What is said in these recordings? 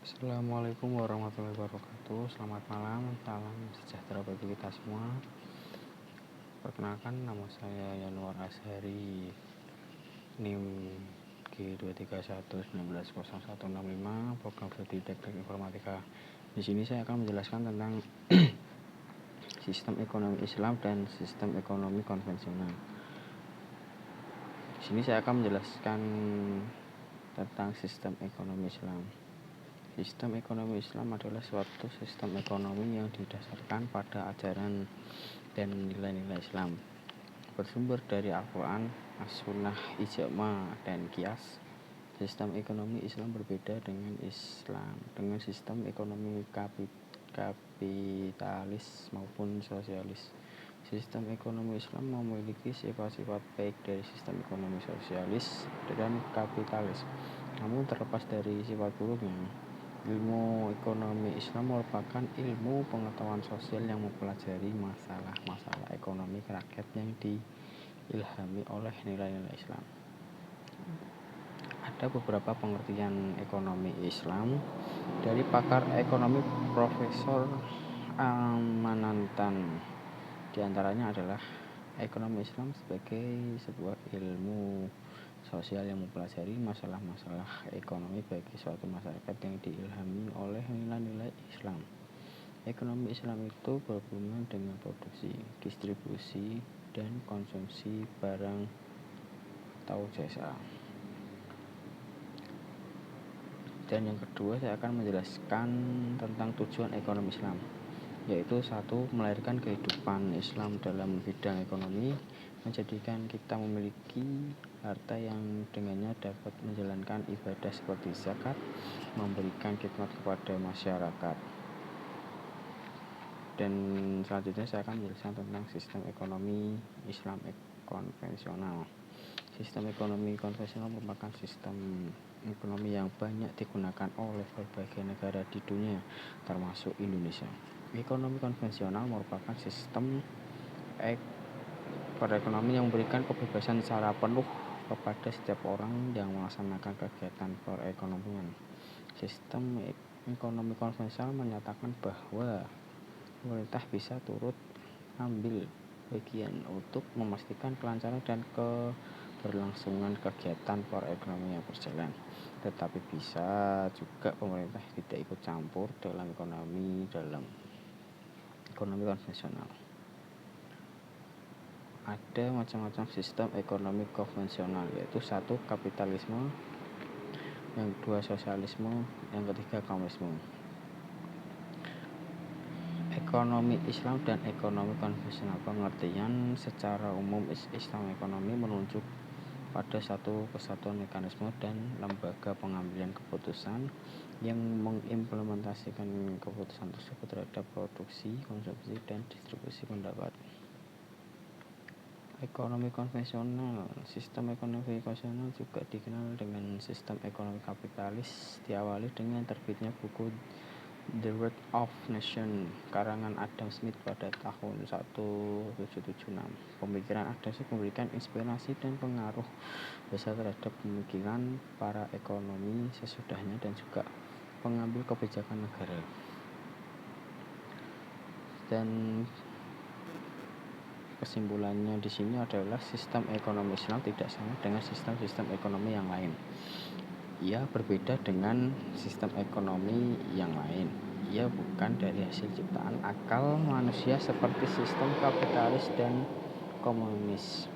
Assalamualaikum warahmatullahi wabarakatuh. Selamat malam, salam sejahtera bagi kita semua. Perkenalkan, nama saya Yanuar Azhari, NIM G231190165, program studi Teknik Informatika. Di sini saya akan menjelaskan tentang sistem ekonomi Islam dan sistem ekonomi konvensional. Di sini saya akan menjelaskan tentang sistem ekonomi Islam. Sistem ekonomi Islam adalah suatu sistem ekonomi yang didasarkan pada ajaran dan nilai-nilai Islam, bersumber dari Al-Quran, As-Sunnah, Ijma', dan Qiyas. Sistem ekonomi Islam berbeda dengan sistem ekonomi kapitalis maupun sosialis. Sistem ekonomi Islam memiliki sifat-sifat baik dari sistem ekonomi sosialis dan kapitalis. Namun terlepas dari sifat buruknya, ilmu ekonomi Islam merupakan ilmu pengetahuan sosial yang mempelajari masalah-masalah ekonomi rakyat yang diilhami oleh nilai-nilai Islam. Ada beberapa pengertian ekonomi Islam dari pakar ekonomi Profesor Amanantan. Di antaranya adalah ekonomi Islam sebagai sebuah ilmu sosial yang mempelajari masalah-masalah ekonomi bagi suatu masyarakat yang diilhami oleh nilai-nilai Islam. Ekonomi Islam itu berhubungan dengan produksi, distribusi, dan konsumsi barang atau jasa. Dan yang kedua, saya akan menjelaskan tentang tujuan ekonomi Islam, yaitu satu, melahirkan kehidupan Islam dalam bidang ekonomi, menjadikan kita memiliki harta yang dengannya dapat menjalankan ibadah seperti zakat, memberikan khidmat kepada masyarakat. Dan selanjutnya saya akan menjelaskan tentang sistem ekonomi Islam konvensional. Sistem ekonomi konvensional merupakan sistem ekonomi yang banyak digunakan oleh berbagai negara di dunia, termasuk Indonesia. Ekonomi konvensional merupakan sistem perekonomian yang memberikan kebebasan secara penuh kepada setiap orang yang melaksanakan kegiatan perekonomian. Sistem ekonomi konvensional menyatakan bahwa pemerintah bisa turut ambil bagian untuk memastikan kelancaran dan keberlangsungan kegiatan perekonomian yang berjalan. Tetapi bisa juga pemerintah tidak ikut campur dalam ekonomi konvensional. Ada macam-macam sistem ekonomi konvensional, yaitu satu, kapitalisme, yang kedua sosialisme, yang ketiga komunisme. Ekonomi Islam dan ekonomi konvensional. Pengertian secara umum Islam ekonomi menunjuk pada satu kesatuan mekanisme dan lembaga pengambilan keputusan yang mengimplementasikan keputusan tersebut terhadap produksi, konsumsi, dan distribusi pendapat. Ekonomi konvensional. Sistem ekonomi konvensional juga dikenal dengan sistem ekonomi kapitalis, diawali dengan terbitnya buku The Wealth of Nations karangan Adam Smith pada tahun 1776. Pemikiran Adam Smith memberikan inspirasi dan pengaruh besar terhadap pemikiran para ekonomi sesudahnya dan juga pengambil kebijakan negara. Dan kesimpulannya di sini adalah sistem ekonomi Islam tidak sama dengan sistem-sistem ekonomi yang lain. Ia berbeda dengan sistem ekonomi yang lain. Ia bukan dari hasil ciptaan akal manusia seperti sistem kapitalis dan komunis.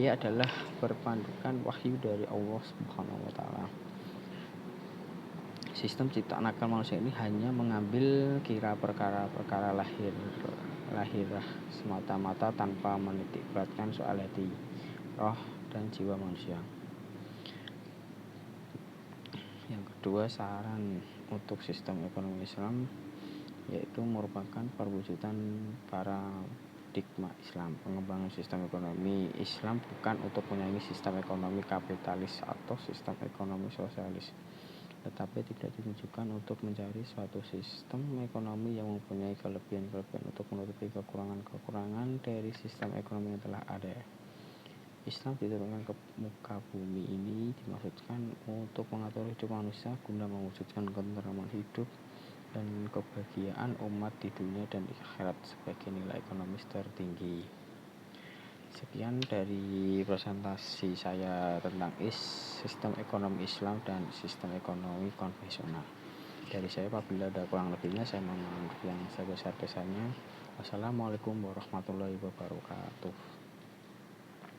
Ia adalah berpandukan wahyu dari Allah Subhanahu wa taala. Sistem ciptaan akal manusia ini hanya mengambil kira perkara-perkara lahirah semata-mata tanpa menitik beratkan soal hati, roh, dan jiwa manusia. Yang kedua, saran untuk sistem ekonomi Islam yaitu merupakan perwujudan paradigma Islam. Pengembangan sistem ekonomi Islam bukan untuk menyaingi sistem ekonomi kapitalis atau sistem ekonomi sosialis, tetapi tidak ditujukan untuk mencari suatu sistem ekonomi yang mempunyai kelebihan-kelebihan untuk menutupi kekurangan-kekurangan dari sistem ekonomi yang telah ada. Islam diturunkan ke muka bumi ini dimaksudkan untuk mengatur hidup manusia guna mewujudkan ketentraman hidup dan kebahagiaan umat di dunia dan di akhirat sebagai nilai ekonomis tertinggi. Sekian dari presentasi saya tentang sistem ekonomi Islam dan sistem ekonomi konvensional. Dari saya, apabila ada kurang lebihnya, saya mohon maaf yang sebesar-besarnya. Wassalamualaikum warahmatullahi wabarakatuh.